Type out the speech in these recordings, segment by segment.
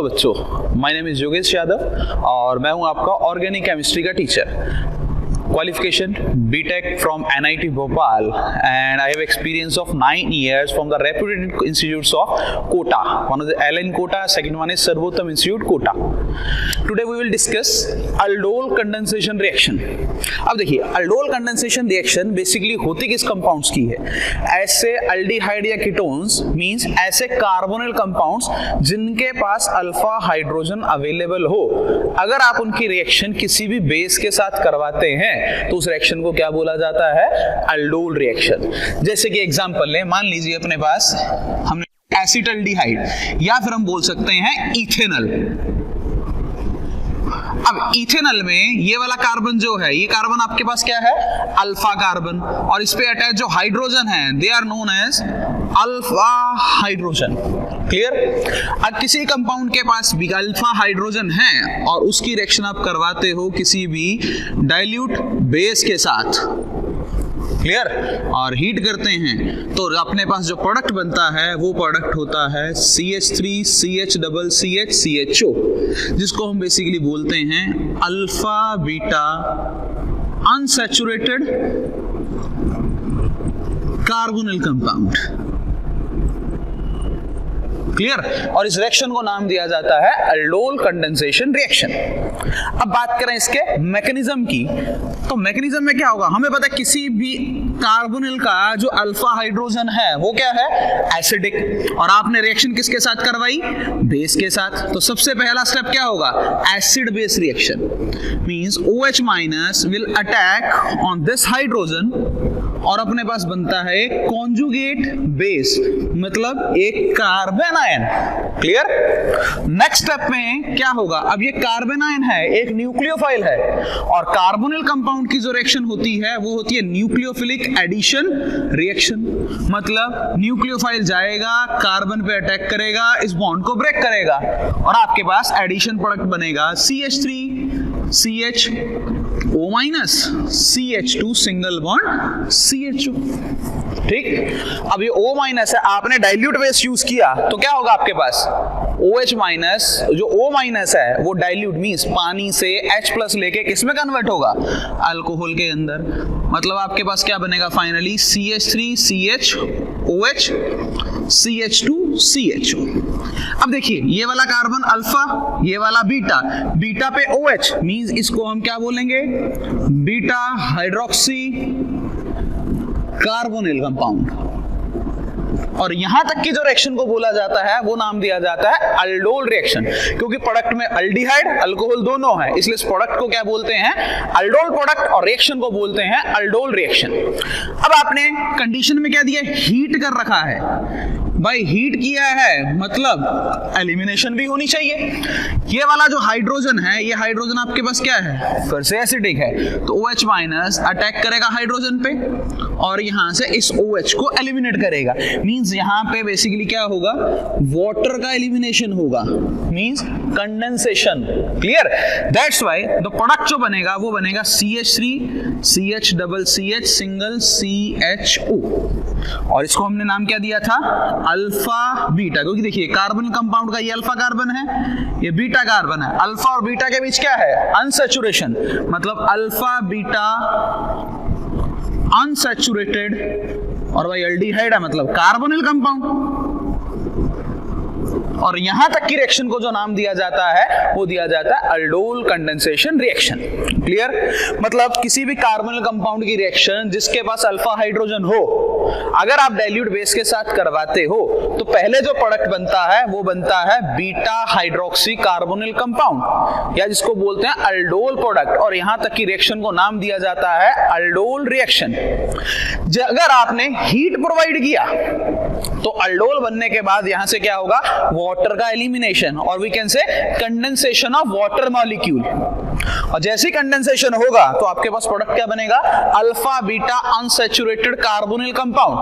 Hello बच्चों, my name is Yogesh Yadav और मैं हूं आपका ऑर्गेनिक केमिस्ट्री का teacher. Qualification BTech from NIT Bhopal and I have experience of 9 years from the reputed institutes of Kota. One is the Allen Kota, second one is Sarvottam Institute Kota. Today we will discuss aldol condensation reaction. अब देखिए aldol condensation reaction basically होती किस compounds की है? ऐसे aldehyde या ketones means ऐसे carbonyl compounds जिनके पास अल्फा हाइड्रोजन अवेलेबल हो, अगर आप उनकी रिएक्शन किसी भी बेस के साथ करवाते हैं तो उस रिएक्शन को क्या बोला जाता है? Aldol reaction. जैसे कि एग्जांपल लें, मान लीजिए अपने पास हमने एसिटाल्डिहाइड या फिर हम बोल सकते हैं इथेनॉल। अब इथेनॉल में ये वाला कार्बन जो है, ये कार्बन आपके पास क्या है? अल्फा कार्बन, और इस पे अटैच जो हाइड्रोजन है they are known as alpha hydrogen. Clear? अब किसी कंपाउंड के पास भी अल्फा हाइड्रोजन है और उसकी रिएक्शन आप करवाते हो किसी भी डाइल्यूट बेस के साथ, क्लियर, और हीट करते हैं तो अपने पास जो प्रोडक्ट बनता है वो प्रोडक्ट होता है CH3CHCCHO, जिसको हम बेसिकली बोलते हैं alpha beta unsaturated carbonyl compound. Clear? और इस रिएक्शन को नाम दिया जाता है अल्डोल कंडेंसेशन रिएक्शन। अब बात करें इसके मैकेनिज्म की, तो मैकेनिज्म में क्या होगा? हमें पता है किसी भी कार्बोनिल का जो अल्फा हाइड्रोजन है वो क्या है? एसिडिक, और आपने रिएक्शन किसके साथ करवाई? बेस के साथ। तो सबसे पहला स्टेप क्या होगा? Acid base reaction means OH minus will attack on this hydrogen और अपने पास बनता है एक कॉन्जुगेट बेस, मतलब एक carbon ion. Clear? Next step में क्या होगा? अब ये कार्बन आयन है, एक न्यूक्लियोफाइल है, और कार्बोनिल कंपाउंड की जो रिएक्शन होती है वो होती है न्यूक्लियोफिलिक एडिशन रिएक्शन। मतलब न्यूक्लियोफाइल जाएगा, कार्बन पे अटैक करेगा, इस बॉन्ड को ब्रेक करेगा और आपके पास एडिशन प्रोडक्ट बनेगा CH3CHO minus CH2 single bond CHO। ठीक? अब ये O माइनस है, आपने डाइल्यूट बेस यूज किया तो क्या होगा आपके पास? OH माइनस, जो O माइनस है वो डाइल्यूट मींस पानी से H प्लस लेके किस में कन्वर्ट होगा? अल्कोहल के अंदर। मतलब आपके पास क्या बनेगा फाइनली? CH3CHOH CH2CHO। अब देखिए ये वाला कार्बन अल्फा, ये वाला बीटा, बीटा पे OH मींस इसको हम क्या बोलेंगे? Beta hydroxy carbonyl compound. और यहां तक की जो रिएक्शन को बोला जाता है वो नाम दिया जाता है अल्डोल रिएक्शन, क्योंकि प्रोडक्ट में अल्डिहाइड अल्कोहल दोनों है, इसलिए इस प्रोडक्ट को क्या बोलते हैं? अल्डोल प्रोडक्ट, और रिएक्शन को बोलते हैं अल्डोल रिएक्शन। अब आपने कंडीशन में क्या दिया? हीट कर रखा है भाई, हीट किया है मतलब एलिमिनेशन भी होनी चाहिए। ये वाला जो हाइड्रोजन है, ये हाइड्रोजन आपके पास क्या है? फिर से एसिडिक है, तो OH माइनस अटैक करेगा हाइड्रोजन पे और यहां से इस OH को एलिमिनेट करेगा। मींस यहां पे बेसिकली क्या होगा? वाटर का एलिमिनेशन होगा, means condensation. Clear? That's why the product जो बनेगा वो बनेगा CH3CHCCH सिंगल CHO, और इसको हमने नाम क्या दिया था? अल्फा बीटा, क्योंकि देखिए कार्बन कंपाउंड का ये अल्फा कार्बन है, ये बीटा कार्बन है। अल्फा और बीटा के बीच क्या है? अनसैचुरेशन, मतलब अल्फा बीटा अनसैचुरेटेड, और भाई अल्डिहाइड है मतलब कार्बोनिल कंपाउंड। और यहां तक की रिएक्शन को जो नाम दिया जाता है वो दिया जाता है अल्डोल कंडेंसेशन रिएक्शन। क्लियर? मतलब किसी भी कार्बोनिल कंपाउंड की रिएक्शन जिसके पास अल्फा हाइड्रोजन हो, अगर आप डाइल्यूट बेस के साथ करवाते हो तो पहले जो प्रोडक्ट बनता है वो बनता है बीटा हाइड्रोक्सी कार्बोनिल कंपाउंड, या जिसको बोलते हैं अल्डोल प्रोडक्ट, और यहां तक की रिएक्शन को नाम दिया जाता है अल्डोल रिएक्शन। अगर आपने हीट प्रोवाइड किया तो अल्डोल बनने के बाद यहां से क्या होगा? वाटर का एलिमिनेशन, और we can say condensation of water molecule. और जैसे ही कंडेंसेशन होगा तो आपके पास प्रोडक्ट क्या बनेगा? Alpha beta unsaturated carbonyl compound.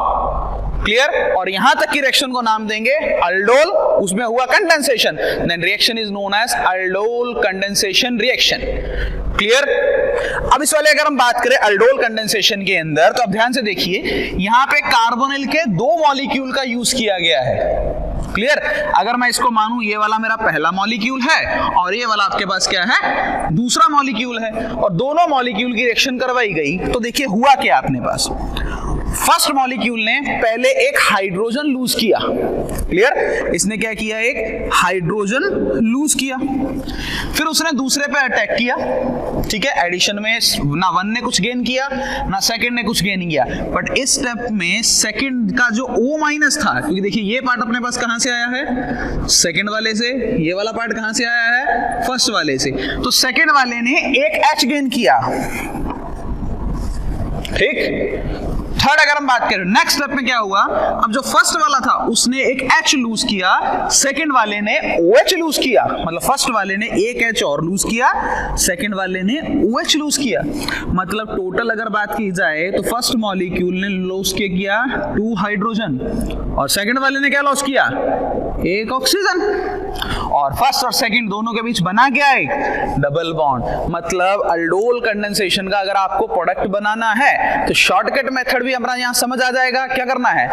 Clear? और यहां तक की रिएक्शन को नाम देंगे अल्डोल, उसमें हुआ condensation, then reaction is known as aldol condensation reaction. Clear? अब इस वाले अगर हम बात करें अल्डोल कंडेंसेशन के अंदर, तो अब ध्यान से देखिए, यहां पे कार्बोनिल के 2 मॉलिक्यूल का यूज किया गया है। क्लियर? अगर मैं इसको मानूं ये वाला मेरा पहला मॉलिक्यूल है और ये वाला आपके पास क्या है, दूसरा मॉलिक्यूल है, और दोनों मॉलिक्यूल की रिएक्शन करवाई गई, तो देखिए हुआ क्या अपने पास। फर्स्ट मॉलिक्यूल ने पहले एक हाइड्रोजन लूज किया, क्लियर? इसने क्या किया, एक हाइड्रोजन लूज किया, फिर उसने दूसरे पे अटैक किया, ठीक है? एडिशन में ना वन ने कुछ गेन किया ना सेकंड ने कुछ गेन किया, बट इस स्टेप में सेकंड का जो O- था, क्योंकि देखिए ये पार्ट अपने पास कहां से आया है, सेकंड वाले से, ये वाला पार्ट कहां से आया है, फर्स्ट वाले से, तो सेकंड वाले ने एक H गेन किया, ठीक? थर्ड अगर हम बात करें, नेक्स्ट स्टेप में क्या हुआ, अब जो फर्स्ट वाला था उसने एक H लूज किया, सेकंड वाले ने OH लूज किया, मतलब फर्स्ट वाले ने एक H और लूज किया, सेकंड वाले ने OH लूज किया, मतलब टोटल अगर बात की जाए तो फर्स्ट मॉलिक्यूल ने लूज किया 2 हाइड्रोजन और सेकंड वाले ने क्या लॉस किया, एक ऑक्सीजन, और फर्स्ट और सेकंड दोनों के बीच बना क्या, एक डबल बॉन्ड। मतलब अल्डोल कंडेंसेशन का अगर आपको प्रोडक्ट बनाना है तो शॉर्टकट मेथड भी हमारा यहां समझ आ जाएगा। क्या करना है,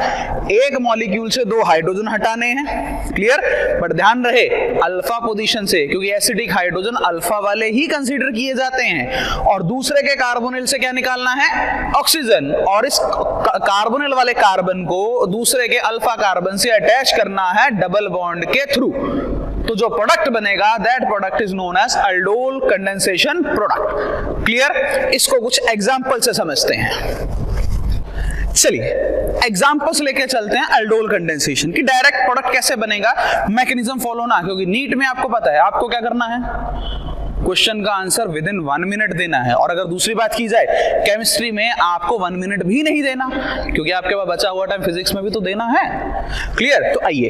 एक मॉलिक्यूल से 2 हाइड्रोजन हटाने हैं, क्लियर? बट ध्यान रहे अल्फा पोजीशन से, क्योंकि एसिडिक हाइड्रोजन अल्फा वाले ही कंसीडर किए जाते हैं, और दूसरे के कार्बोनिल से क्या निकालना है, ऑक्सीजन, और इस कार्बोनिल वाले कार्बन को दूसरे के अल्फा कार्बन से अटैच करना है डबल बॉन्ड के थ्रू। तो जो प्रोडक्ट बनेगा that product is known as aldol condensation product, clear? इसको कुछ एग्जांपल से समझते हैं। चलिए एग्जांपल्स लेके चलते हैं अल्डोल कंडेंसेशन की। डायरेक्ट प्रोडक्ट कैसे बनेगा, मैकेनिज्म फॉलो ना, क्योंकि नीट में आपको पता है आपको क्या करना है, क्वेश्चन का आंसर विद इन 1 मिनट देना है। और अगर दूसरी बात की जाए केमिस्ट्री में आपको 1 मिनट भी नहीं देना, क्योंकि आपके पास बचा हुआ टाइम फिजिक्स में भी तो देना है, क्लियर? तो आइए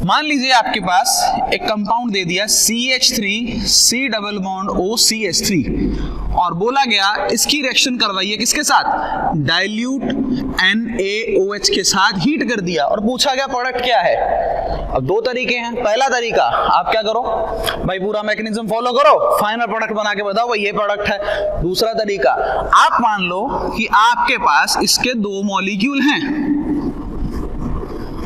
मान लीजिए आपके पास एक कंपाउंड दे दिया CH3C डबल बॉन्ड OCH3 और बोला गया इसकी रिएक्शन करवाइए किसके साथ, डाइल्यूट NaOH के साथ हीट कर दिया, और पूछा गया प्रोडक्ट क्या है। अब 2 तरीके हैं, पहला तरीका आप क्या करो भाई, पूरा मैकेनिज्म फॉलो करो, फाइनल प्रोडक्ट बना के बताओ भाई ये प्रोडक्ट है। दूसरा तरीका, आप मान लो कि आपके पास इसके 2 मॉलिक्यूल हैं,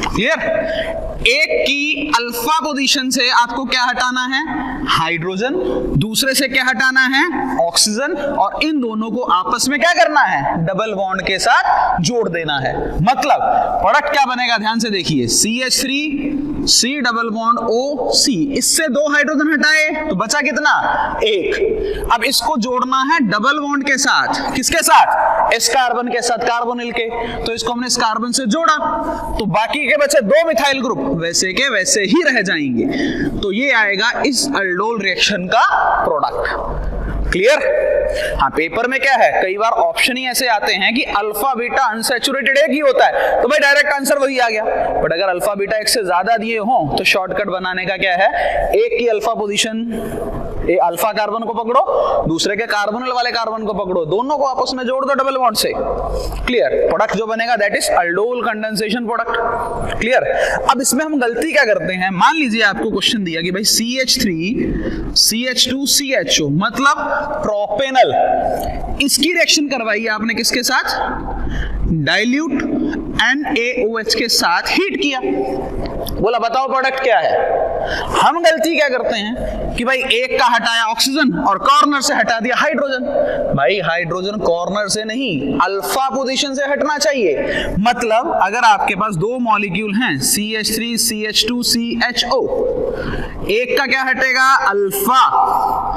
क्लियर? एक की अल्फा पोजीशन से आपको क्या हटाना है, हाइड्रोजन, दूसरे से क्या हटाना है, ऑक्सीजन, और इन दोनों को आपस में क्या करना है, डबल बॉन्ड के साथ जोड़ देना है। मतलब प्रोडक्ट क्या बनेगा, ध्यान से देखिए, CH3C डबल बॉन्ड OC, इससे 2 हाइड्रोजन हटाए तो बचा कितना, 1। अब इसको जोड़ना है डबल बॉन्ड के साथ, किसके साथ, इस कार्बन के साथ, कार्बोनिल के, तो इसको हमने इस कार्बन से जोड़ा, तो बाकी के बचे 2 मिथाइल ग्रुप वैसे के वैसे ही रह जाएंगे। तो ये आएगा इस अल्डोल रिएक्शन का प्रोडक्ट, क्लियर? हाँ, पेपर में क्या है, कई बार ऑप्शन ही ऐसे आते हैं कि अल्फा बीटा अनसैचुरेटेड एक ही होता है, तो भाई डायरेक्ट आंसर वही आ गया। बट अगर अल्फा बीटा एक से ज्यादा दिए हों तो शॉर्टकट बनाने का क्या है, एक की अल्फा पोजीशन, ये अल्फा कार्बन को पकड़ो, दूसरे के कार्बोनिल वाले कार्बन को पकड़ो, दोनों को आपस में जोड़ दो डबल बॉन्ड से, क्लियर? प्रोडक्ट जो बनेगा that is aldol condensation product, clear? अब इसमें हम गलती क्या करते हैं, मान लीजिए आपको क्वेश्चन दिया कि भाई CH3 CH2 CHO मतलब प्रोपेनल, इसकी रिएक्शन करवाई आपने किसके साथ, डाइल्यूट NaOH के साथ हीट किया, बोला बताओ प्रोडक्ट क्या है। हम गलती क्या करते हैं कि भाई एक का हटाया ऑक्सीजन और कॉर्नर से हटा दिया हाइड्रोजन। भाई हाइड्रोजन कॉर्नर से नहीं, अल्फा पोजीशन से हटना चाहिए। मतलब अगर आपके पास 2 मॉलिक्यूल हैं CH3 CH2 CHO, एक का क्या हटेगा, अल्फा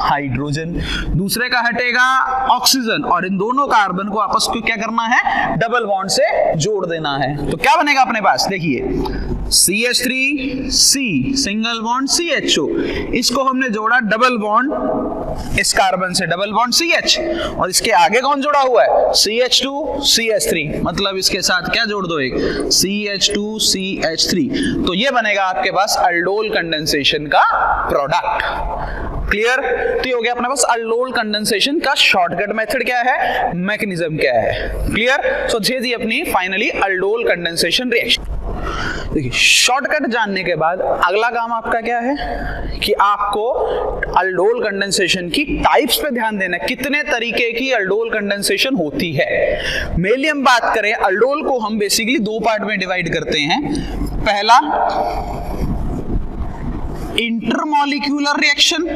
हाइड्रोजन, दूसरे का हटेगा ऑक्सीजन, और इन दोनों कार्बन को आपस में क्या करना है, डबल बॉन्ड से जोड़ देना है। तो क्या बनेगा अपने पास, देखिए CH3C सिंगल बॉन्ड CHO, इसको हमने जोड़ा डबल बॉन्ड इस कार्बन से, डबल बॉन्ड CH, और इसके आगे कौन जुड़ा हुआ है, CH2 CH3, मतलब इसके साथ क्या जोड़ दो, एक CH2 CH3। तो ये बनेगा आपके पास अल्डोल कंडेंसेशन का प्रोडक्ट, क्लियर? तो ये हो गया अपने पास अल्डोल कंडेंसेशन का शॉर्टकट मेथड क्या है, मैकेनिज्म क्या है, क्लियर? सो ये थी अपनी फाइनली अल्डोल कंडेंसेशन रिएक्शन। देखिए शॉर्टकट जानने के बाद अगला काम आपका क्या है कि आपको अल्डोल कंडेंसेशन की टाइप्स पे ध्यान देना है, कितने तरीके की अल्डोल कंडेंसेशन होती है। मेनली हम बात करें अल्डोल को हम बेसिकली दो पार्ट में डिवाइड करते हैं। पहला इंटरमॉलिक्यूलर रिएक्शन,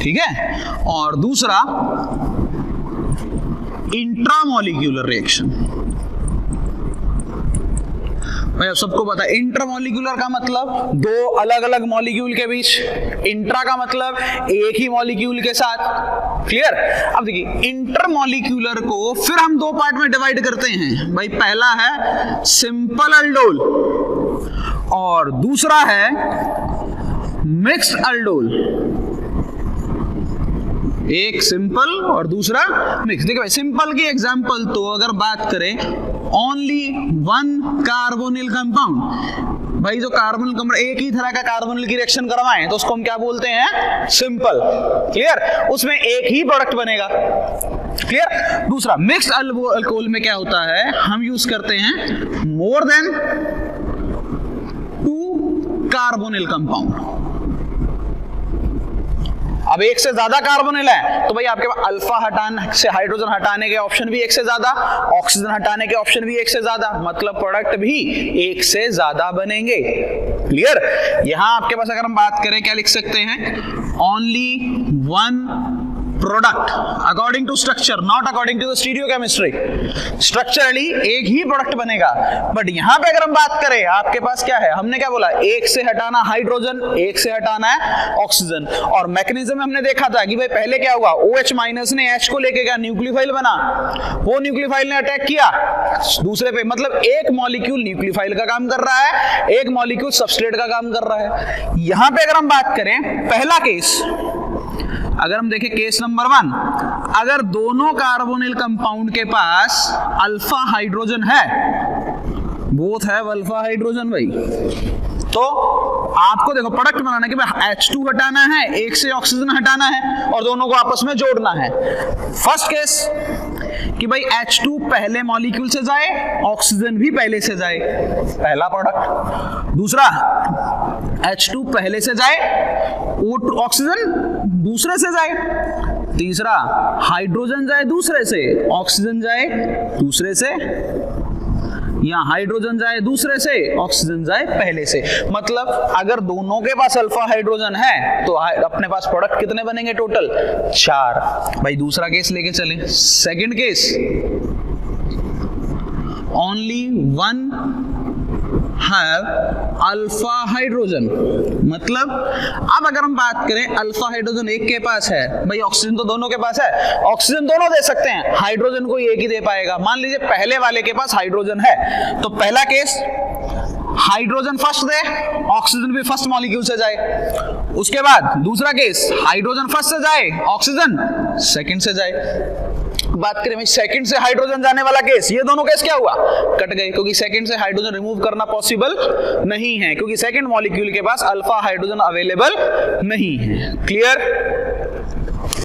ठीक है, और दूसरा इंट्रामॉलिक्यूलर रिएक्शन। भाई सबको पता है इंटरमॉलिक्यूलर का मतलब दो अलग अलग मॉलिक्यूल के बीच, इंट्रा का मतलब एक ही मॉलिक्यूल के साथ। क्लियर? अब देखिए इंटरमॉलिक्यूलर को फिर हम दो पार्ट में डिवाइड करते हैं। भाई पहला है सिंपल अल्डोल और दूसरा है मिक्स्ड अल्डोल। एक सिंपल और दूसरा मिक्स। देखिए भाई सिंपल की एग्जांपल तो अगर बात करें ओनली वन कार्बोनिल कंपाउंड, भाई जो कार्बोनिल कंपाउंड एक ही तरह का कार्बोनिल की रिएक्शन करवाएं तो उसको हम क्या बोलते हैं? सिंपल। क्लियर? उसमें एक ही प्रोडक्ट बनेगा। क्लियर? दूसरा मिक्स्ड अल्कोहल में क्या होता है, हम यूज करते हैं मोर देन 2 कार्बोनिल कंपाउंड। अब एक से ज्यादा कार्बोनिल है तो भाई आपके पास अल्फा हटाने से हाइड्रोजन हटाने के ऑप्शन भी एक से ज्यादा, ऑक्सीजन हटाने के ऑप्शन भी एक से ज्यादा, मतलब प्रोडक्ट भी एक से ज्यादा बनेंगे। क्लियर? यहां आपके पास अगर हम बात करें क्या लिख सकते हैं, only one product according to structure, not according to the stereochemistry. Structurally एक ही प्रोडक्ट बनेगा। बट यहां पे अगर हम बात करें आपके पास क्या है, हमने क्या बोला, एक से हटाना हाइड्रोजन, एक से हटाना है ऑक्सीजन। और मैकेनिज्म हमने देखा था कि भाई पहले क्या हुआ, OH माइनस ने H को लेके क्या न्यूक्लियोफाइल बना, वो न्यूक्लियोफाइल ने अटैक किया दूसरे पे, मतलब एक मॉलिक्यूल न्यूक्लियोफाइल का काम कर रहा है, एक मॉलिक्यूल सबस्ट्रेट का काम कर रहा है। यहां पे अगर हम बात करें पहला केस, अगर हम देखें केस नंबर 1, अगर दोनों कार्बोनिल कंपाउंड के पास अल्फा हाइड्रोजन है, बोथ है अल्फा हाइड्रोजन भाई, तो आपको देखो प्रोडक्ट बनाना है कि भाई H2 हटाना है, एक से ऑक्सीजन हटाना है और दोनों को आपस में जोड़ना है। फर्स्ट केस कि भाई H2 पहले मॉलिक्यूल से जाए, ऑक्सीजन भी पहले से जाए, पहला प्रोडक्ट। दूसरा H2 पहले से जाए, ऑक्सीजन दूसरे से जाए। तीसरा हाइड्रोजन जाए दूसरे से, ऑक्सीजन जाए दूसरे से, या हाइड्रोजन जाए दूसरे से, ऑक्सीजन जाए पहले से। मतलब अगर दोनों के पास अल्फा हाइड्रोजन है तो अपने पास प्रोडक्ट कितने बनेंगे टोटल? 4। भाई दूसरा केस लेके चलें, second case, only one have alpha hydrogen. मतलब अब अगर हम बात करें अल्फा हाइड्रोजन एक के पास है, भाई ऑक्सीजन तो दोनों के पास है, ऑक्सीजन दोनों दे सकते हैं, हाइड्रोजन को एक ही दे पाएगा। मान लीजिए पहले वाले के पास हाइड्रोजन है तो पहला case hydrogen first they, oxygen भी फर्स्ट मॉलिक्यूल से जाए। उसके बाद दूसरा केस हाइड्रोजन फर्स्ट से जाए, ऑक्सीजन सेकंड से जाए। बात करें सेकंड से हाइड्रोजन जाने वाला केस, ये दोनों केस क्या हुआ, कट गए, क्योंकि सेकंड से हाइड्रोजन रिमूव करना पॉसिबल नहीं है, क्योंकि सेकंड मॉलिक्यूल के पास अल्फा हाइड्रोजन अवेलेबल नहीं है। क्लियर?